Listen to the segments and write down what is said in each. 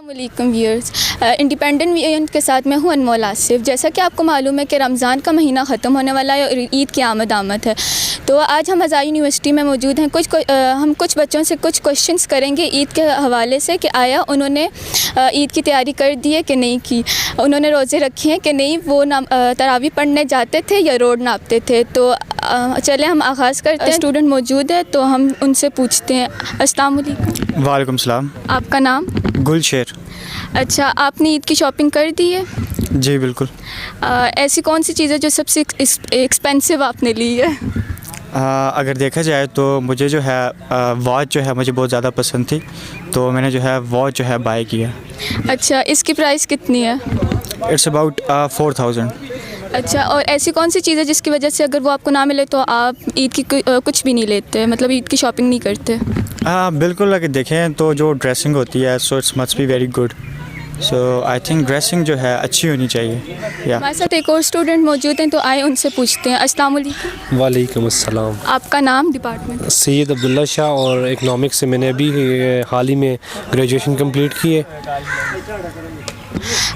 वालेकुम viewers, independent VN के साथ मैं हूं अनमोल आसिफ। जैसा कि आपको मालूम है कि रमज़ान का महीना ख़त्म होने वाला है और ईद की आमद है, तो आज हम अज़ाई यूनिवर्सिटी में मौजूद हैं। हम कुछ बच्चों से कुछ क्वेश्चंस करेंगे ईद के हवाले से कि आया उन्होंने ईद की तैयारी कर दी है कि नहीं की, उन्होंने रोज़े रखे हैं कि नहीं, वो तरावी पढ़ने जाते थे या रोड नापते थे। तो चले हम आगाज़ करते हैं। स्टूडेंट मौजूद है तो हम उनसे पूछते हैं। अस्सलाम वालेकुम। वालेकुम सलाम। आपका नाम? गुलशेर। अच्छा, आपने ईद की शॉपिंग कर दी है? जी बिल्कुल। ऐसी कौन सी चीज़ है जो सबसे एक्सपेंसिव आपने ली है? अगर देखा जाए तो मुझे जो है वॉच जो है मुझे बहुत ज़्यादा पसंद थी, तो मैंने जो है वॉच जो है बाय किया। अच्छा, इसकी प्राइस कितनी है? It's about 4000। अच्छा, और ऐसी कौन सी चीज़ है जिसकी वजह से अगर वो आपको ना मिले तो आप ईद की कुछ भी नहीं लेते, मतलब ईद की शॉपिंग नहीं करते? बिल्कुल, अगर देखें तो जो ड्रेसिंग होती है so it's must be very good. So I think dressing जो है अच्छी होनी चाहिए। या हमारे साथ एक और स्टूडेंट मौजूद हैं तो आए उनसे पूछते हैं। अस्सलाम वालेकुम। वालेकुम अस्सलाम। आपका नाम, डिपार्टमेंट? सैयद अब्दुल्ला शाह, और इकनॉमिक्स से मैंने अभी हाल ही में ग्रेजुएशन कंप्लीट की है।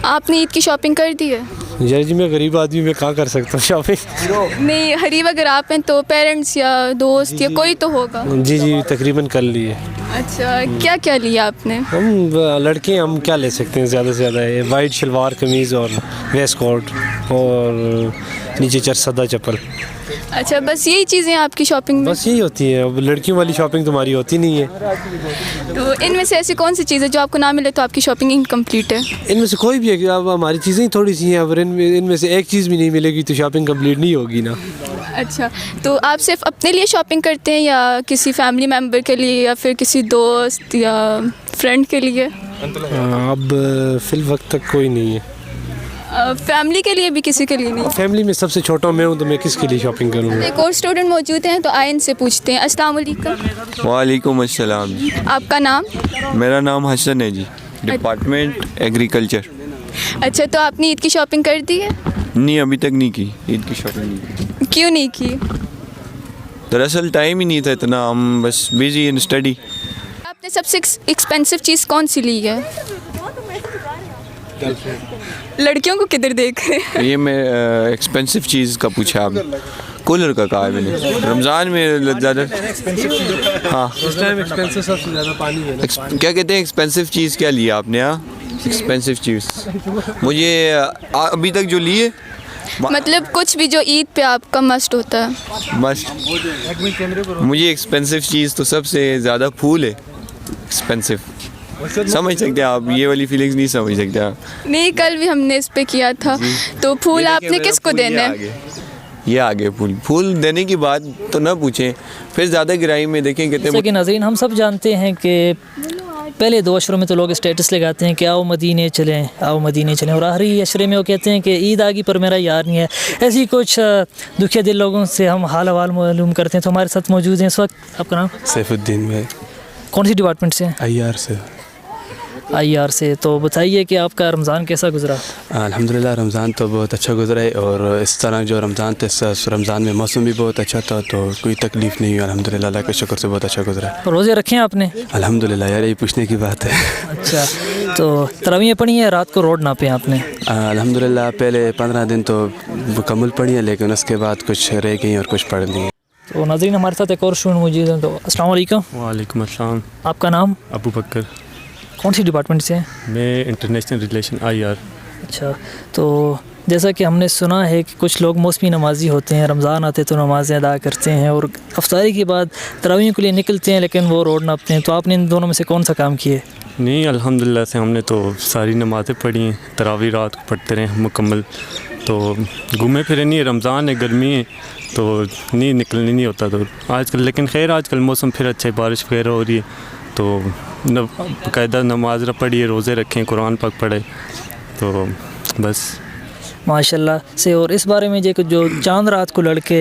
आपने ईद की शॉपिंग कर दी है? यार जी, मैं गरीब आदमी, मैं कहाँ कर सकता हूँ शॉपिंग। नहीं, गरीब अगर आप हैं तो पेरेंट्स या दोस्त या कोई तो होगा। जी तकरीबन कर ली है। अच्छा, क्या क्या लिया आपने? हम लड़के हम क्या ले सकते हैं, ज़्यादा से ज़्यादा वाइट शलवार कमीज़ और वेस्ट कोट और नीचे चरसदा चप्पल। अच्छा, बस यही चीज़ें आपकी शॉपिंग में? बस यही होती है। अब लड़कियों वाली शॉपिंग तुम्हारी होती नहीं है। तो इनमें से ऐसी कौन सी चीज़ है जो आपको ना मिले तो आपकी शॉपिंग इनकम्प्लीट है? इनमें से कोई भी है कि अब हमारी चीज़ें ही थोड़ी सी हैं, अगर इनमें से एक चीज़ भी नहीं मिलेगी तो शॉपिंग कंप्लीट नहीं होगी ना। अच्छा, तो आप सिर्फ अपने लिए शॉपिंग करते हैं या किसी फैमिली मेम्बर के लिए या फिर किसी दोस्त या फ्रेंड के लिए? अब फिल वक्त तक कोई नहीं है। फैमिली के लिए भी किसी के लिए नहीं? फैमिली में सबसे छोटा मैं हूँ, तो मैं किसके लिए शॉपिंग करूँगा। एक और स्टूडेंट मौजूद हैं तो आए इनसे पूछते हैं। अस्सलाम वालेकुम। वालेकुम अस्सलाम जी। आपका नाम? मेरा नाम हसन है जी, डिपार्टमेंट एग्रीकल्चर। अच्छा, तो आपने ईद की शॉपिंग कर दी है? नहीं, अभी तक नहीं की ईद की शॉपिंग नहीं की। क्यों नहीं की? दरअसल टाइम ही नहीं था इतना, हम बस बिजी इन स्टडी। आपने सबसे एक्सपेंसिव चीज़ कौन सी ली है? लड़कियों को किधर देख रहे हैं? ये मैं एक्सपेंसिव चीज़ का पूछा आपने, कूलर का कहा है मैंने। रमज़ान में ज़्यादा हाँ इस टाइम एक्सपेंसिव सबसे ज़्यादा पानी है। क्या कहते हैं एक्सपेंसिव चीज़ क्या लिया आपने? हाँ, एक्सपेंसिव चीज़ मुझे अभी तक जो लिए, मतलब कुछ भी जो ईद पे आपका मस्ट होता है। मस्ट मुझे एक्सपेंसिव चीज़ तो सबसे ज़्यादा फूल है एक्सपेंसिव। समझ सकते हैं आप, ये वाली फीलिंग्स नहीं समझ सकते आप। नहीं, कल भी हमने इस पे किया था। तो फूल आपने किसको देना है? ये आगे फूल देने की बात तो ना पूछें, फिर ज़्यादा गहराई में देखें। कहते हैं कि नाज़रीन, हम सब जानते हैं कि पहले 2 अशरों में तो लोग स्टेटस लगाते हैं कि आओ मदीने चलें, आओ मदीने चलें, और आखिरी अशरे में वो कहते हैं कि ईद आ गई पर मेरा यार नहीं है। ऐसी कुछ दुखिया दिल लोगों से हम हाल हवाल मालूम करते हैं। तो हमारे साथ मौजूद हैं इस वक्त। आपका नाम? सैफुद्दीन भाई। कौन सी डिपार्टमेंट से हैं? IR से। तो बताइए कि आपका रमज़ान कैसा गुजरा? अल्हम्दुलिल्लाह रमज़ान तो बहुत अच्छा गुजरा है, और इस तरह जो रमज़ान था, रमज़ान में मौसम भी बहुत अच्छा था, तो कोई तकलीफ़ नहीं हुई। अल्हम्दुलिल्लाह, अल्लाह के शुक्र से बहुत अच्छा गुजरा है। रोज़े रखे हैं आपने? अल्हम्दुलिल्लाह यार, ये पूछने की बात है। अच्छा, तो तरावीह पढ़ी है, रात को रोड नापे आपने? अल्हम्दुलिल्लाह पहले 15 दिन तो मुकम्मल पढ़ी है, लेकिन उसके बाद कुछ रह गई और कुछ पढ़ ली। तो नाज़रीन, हमारे साथ एक और स्टूडेंट मौजूद हैं। तो अस्सलाम वालेकुम। वालेकुम अस्सलाम। आपका नाम? अबू बकर। कौन सी डिपार्टमेंट से हैं? मैं इंटरनेशनल रिलेशन IR। अच्छा, तो जैसा कि हमने सुना है कि कुछ लोग मौसमी नमाजी होते हैं, रमज़ान आते तो नमाज़ें अदा करते हैं और अफ्तारी के बाद तरावीह के लिए निकलते हैं, लेकिन वो रोड नापते हैं। तो आपने इन दोनों में से कौन सा काम किए? नहीं, अल्हम्दुलिल्लाह से हमने तो सारी नमाज़ें पढ़ी हैं, तरावीह रात को पढ़ते रहे मुकम्मल। तो घूमे फिरे नहीं, रमज़ान है, गर्मी है, तो नहीं निकलने नहीं होता तो आजकल। लेकिन खैर आजकल मौसम फिर अच्छा है, बारिश वगैरह हो रही है, तो बाकायदा नमाज पढ़िए, रोज़े रखें, कुरान पाक पढ़े, तो बस माशाल्लाह से। और इस बारे में जो चांद रात को लड़के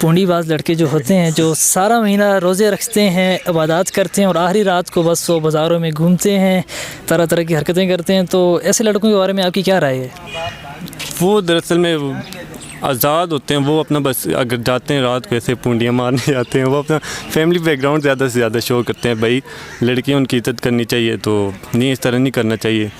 पूंडीबाज लड़के जो होते हैं, जो सारा महीना रोज़े रखते हैं, इबादत करते हैं, और आखिरी रात को बस वो बाज़ारों में घूमते हैं, तरह तरह की हरकतें करते हैं, तो ऐसे लड़कों के बारे में आपकी क्या राय है? वो दरअसल में आज़ाद होते हैं वो अपना बस अगर जाते हैं रात को ऐसे पूंडियाँ मारने जाते हैं, वो अपना फैमिली बैकग्राउंड ज़्यादा से ज़्यादा शो करते हैं। भाई लड़कियाँ उनकी इज़्ज़त करनी चाहिए, तो नहीं इस तरह नहीं करना चाहिए,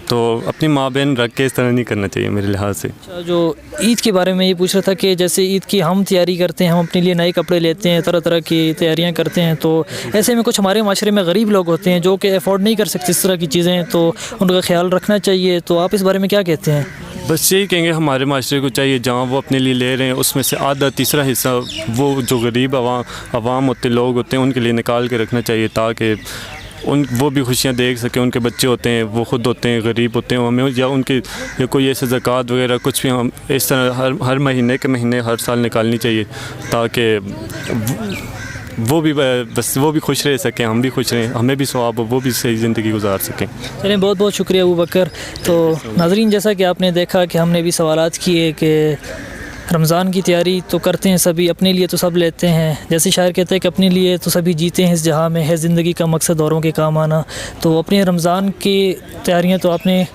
तो अपनी माँ बहन रख के इस तरह नहीं करना चाहिए मेरे लिहाज से। जो ईद के बारे में ये पूछ रहा था कि जैसे ईद की हम तैयारी करते हैं, हम अपने लिए नए कपड़े लेते हैं, तरह तरह की तैयारियां करते हैं, तो ऐसे में कुछ हमारे माशरे में गरीब लोग होते हैं जो कि अफोर्ड नहीं कर सकते इस तरह की चीज़ें, तो उनका ख्याल रखना चाहिए। तो आप इस बारे में क्या कहते हैं? बस यही कहेंगे हमारे माशरे को चाहिए जहाँ वो अपने लिए ले रहे हैं उसमें से आधा तीसरा हिस्सा वो जो गरीब आवाम होते लोग होते हैं उनके लिए निकाल के रखना चाहिए, ताकि वो भी खुशियाँ देख सकें। उनके बच्चे होते हैं, वो ख़ुद होते हैं गरीब होते हैं, हमें या उनके या कोई ऐसे ज़कात वगैरह कुछ भी हम इस तरह हर महीने के महीने हर साल निकालनी चाहिए, ताकि वो भी खुश रह सकें, हम भी खुश रहें, हमें भी सवाब हो, वो भी सही ज़िंदगी गुजार सकें। चलिए, बहुत बहुत शुक्रिया अबू बकर। तो नाज़रीन, जैसा कि आपने देखा कि हमने भी सवालात किए कि रमज़ान की तैयारी तो करते हैं सभी, अपने लिए तो सब लेते हैं, जैसे शायर कहते हैं कि अपने लिए तो सभी जीते हैं इस जहाँ में, है ज़िंदगी का मकसद औरों के काम आना। तो अपने रमज़ान की तैयारियाँ तो आपने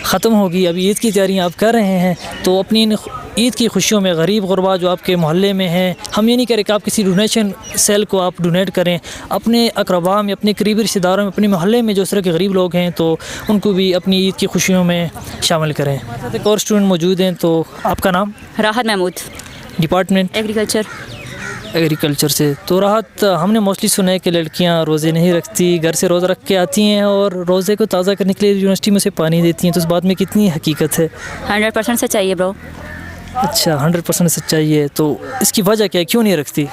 ख़त्म होगी, अभी ईद की तैयारियाँ आप कर रहे हैं, तो अपनी इन ईद की खुशियों में गरीब गुरबा जो आपके मोहल्ले में हैं, हम ये नहीं करें कि आप किसी डोनेशन सेल को आप डोनेट करें, अपने अकरबा में, अपने करीबी रिश्तेदारों में, अपने मोहल्ले में जो इस तरह के गरीब लोग हैं तो उनको भी अपनी ईद की खुशियों में शामिल करें। हमारे साथ एक और स्टूडेंट मौजूद हैं, तो आपका नाम? राहत महमूद, डिपार्टमेंट एग्रीकल्चर से। तो राहत, हमने मोस्टली सुना है कि लड़कियां रोज़े नहीं रखती, घर से रोज़ा रख के आती हैं और रोज़े को ताज़ा करने के लिए यूनिवर्सिटी में से पानी देती हैं, तो इस बात में कितनी हकीकत है? 100% सच्चाई है ब्रो। अच्छा, 100% सच्चाई है। तो इसकी वजह क्या है, क्यों नहीं रखती?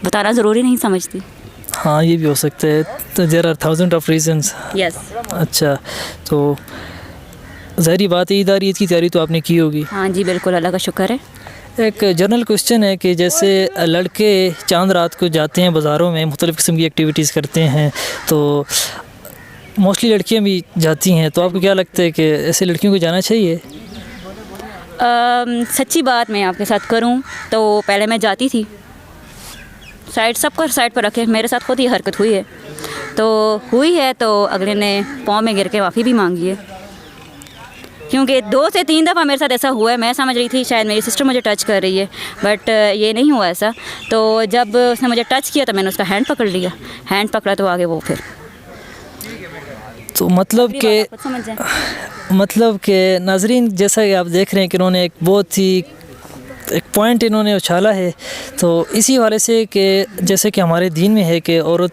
बताना ज़रूरी नहीं समझती। हाँ, ये भी हो सकता है, तो there are thousand of reasons. Yes. अच्छा, तो ज़ाहिर बात है ईद की तैयारी तो आपने की होगी। हाँ जी बिल्कुल, अल्लाह का शुक्र है। एक जनरल क्वेश्चन है कि जैसे लड़के चांद रात को जाते हैं बाज़ारों में, मुख्तलिफ़ किस्म की एक्टिविटीज़ करते हैं, तो मोस्टली लड़कियां भी जाती हैं, तो आपको क्या लगता है कि ऐसे लड़कियों को जाना चाहिए? सच्ची बात मैं आपके साथ करूं तो पहले मैं जाती थी, सबको साइड पर रखे, मेरे साथ खुद ही हरकत हुई है, तो अगले ने पाँव में गिर के माफ़ी भी मांगी है, क्योंकि 2 से 3 दफ़ा मेरे साथ ऐसा हुआ है। मैं समझ रही थी शायद मेरी सिस्टर मुझे टच कर रही है, बट ये नहीं हुआ ऐसा। तो जब उसने मुझे टच किया तो मैंने उसका हैंड पकड़ लिया, हैंड पकड़ा तो आगे वो फिर, तो मतलब कि नाजरीन, जैसा कि आप देख रहे हैं कि इन्होंने एक बहुत ही एक पॉइंट इन्होंने उछाला है, तो इसी हवाले से कि जैसे कि हमारे दीन में है कि औरत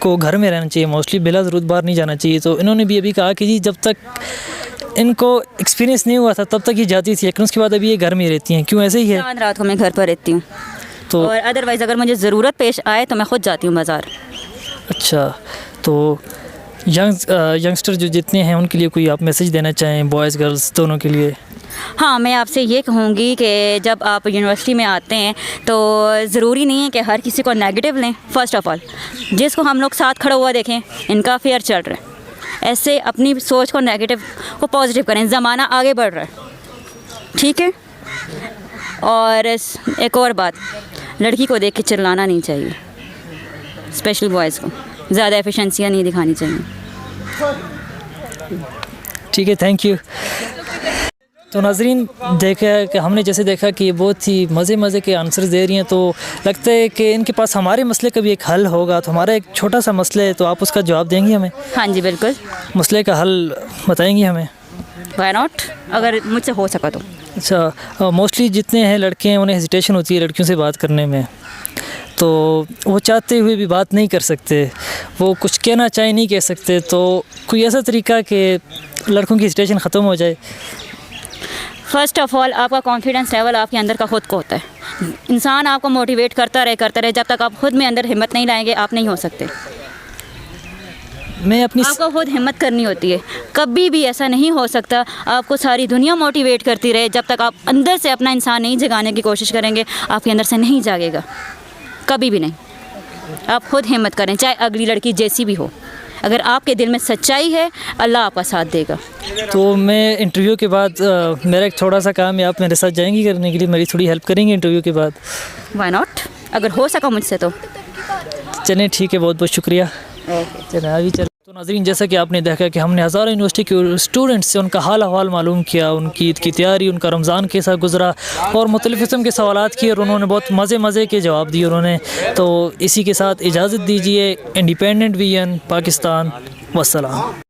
को घर में रहना चाहिए, मोस्टली बिला ज़रूरत बाहर नहीं जाना चाहिए, तो इन्होंने भी अभी कहा कि जी जब तक इनको एक्सपीरियंस नहीं हुआ था तब तक ही जाती थी, लेकिन उसके बाद अभी ये घर में रहती हैं। क्यों ऐसे ही है? रात को मैं घर पर रहती हूँ, तो और अदरवाइज़ अगर मुझे ज़रूरत पेश आए तो मैं ख़ुद जाती हूँ बाज़ार। अच्छा, तो यंगस्टर जो जितने हैं उनके लिए कोई आप मैसेज देना चाहें, बॉयज़ गर्ल्स दोनों के लिए? हाँ, मैं आपसे ये कहूँगी कि जब आप यूनिवर्सिटी में आते हैं तो ज़रूरी नहीं है कि हर किसी को नेगेटिव लें। फ़र्स्ट ऑफ़ ऑल, जिसको हम लोग साथ खड़ा हुआ देखें, इनका अफेयर चल रहा है, ऐसे अपनी सोच को नेगेटिव को पॉजिटिव करें, ज़माना आगे बढ़ रहा है, ठीक है। और एक और बात, लड़की को देख के चिल्लाना नहीं चाहिए, स्पेशली बॉयज़ को ज़्यादा एफिशिएंसियाँ नहीं दिखानी चाहिए। ठीक है, थैंक यू। तो नाजरीन, देखा कि हमने जैसे देखा कि ये बहुत ही मज़े के आंसर्स दे रही हैं, तो लगता है कि इनके पास हमारे मसले का भी एक हल होगा। तो हमारा एक छोटा सा मसला है, तो आप उसका जवाब देंगी हमें? हाँ जी बिल्कुल। मसले का हल बताएंगी हमें? व्हाई नॉट, अगर मुझसे हो सका तो। अच्छा, मोस्टली जितने हैं लड़के हैं उन्हें हेजिटेशन होती है लड़कियों से बात करने में, तो वो चाहते हुए भी बात नहीं कर सकते, वो कुछ कहना चाहे नहीं कह सकते, तो कोई ऐसा तरीका कि लड़कों की हेजिटेशन ख़त्म हो जाए? फ़र्स्ट ऑफ़ ऑल, आपका कॉन्फिडेंस लेवल आपके अंदर का खुद को होता है। इंसान आपको मोटिवेट करता रहे, जब तक आप खुद में अंदर हिम्मत नहीं लाएंगे आप नहीं हो सकते। आपको खुद हिम्मत करनी होती है, कभी भी ऐसा नहीं हो सकता आपको सारी दुनिया मोटिवेट करती रहे, जब तक आप अंदर से अपना इंसान नहीं जगाने की कोशिश करेंगे आपके अंदर से नहीं जागेगा, कभी भी नहीं। आप खुद हिम्मत करें, चाहे अगली लड़की जैसी भी हो, अगर आपके दिल में सच्चाई है अल्लाह आपका साथ देगा। तो मैं इंटरव्यू के बाद मेरा एक थोड़ा सा काम है, आप मेरे साथ जाएंगी करने के लिए, मेरी थोड़ी हेल्प करेंगी इंटरव्यू के बाद? व्हाई नॉट, अगर हो सका मुझसे तो। चलें, ठीक है, बहुत बहुत शुक्रिया। चलें अभी चल। तो नाज़रीन, जैसा कि आपने देखा कि हमने हज़ारों यूनिवर्सिटी के स्टूडेंट्स से उनका हाल अहवाल मालूम किया, उनकी ईद की तैयारी, उनका रमज़ान कैसा गुजरा और मुख्तलिफ़ किस्म के सवालात किए और उन्होंने बहुत मज़े के जवाब दिए उन्होंने। तो इसी के साथ इजाज़त दीजिए। Independent vision Pakistan, वस्सलाम।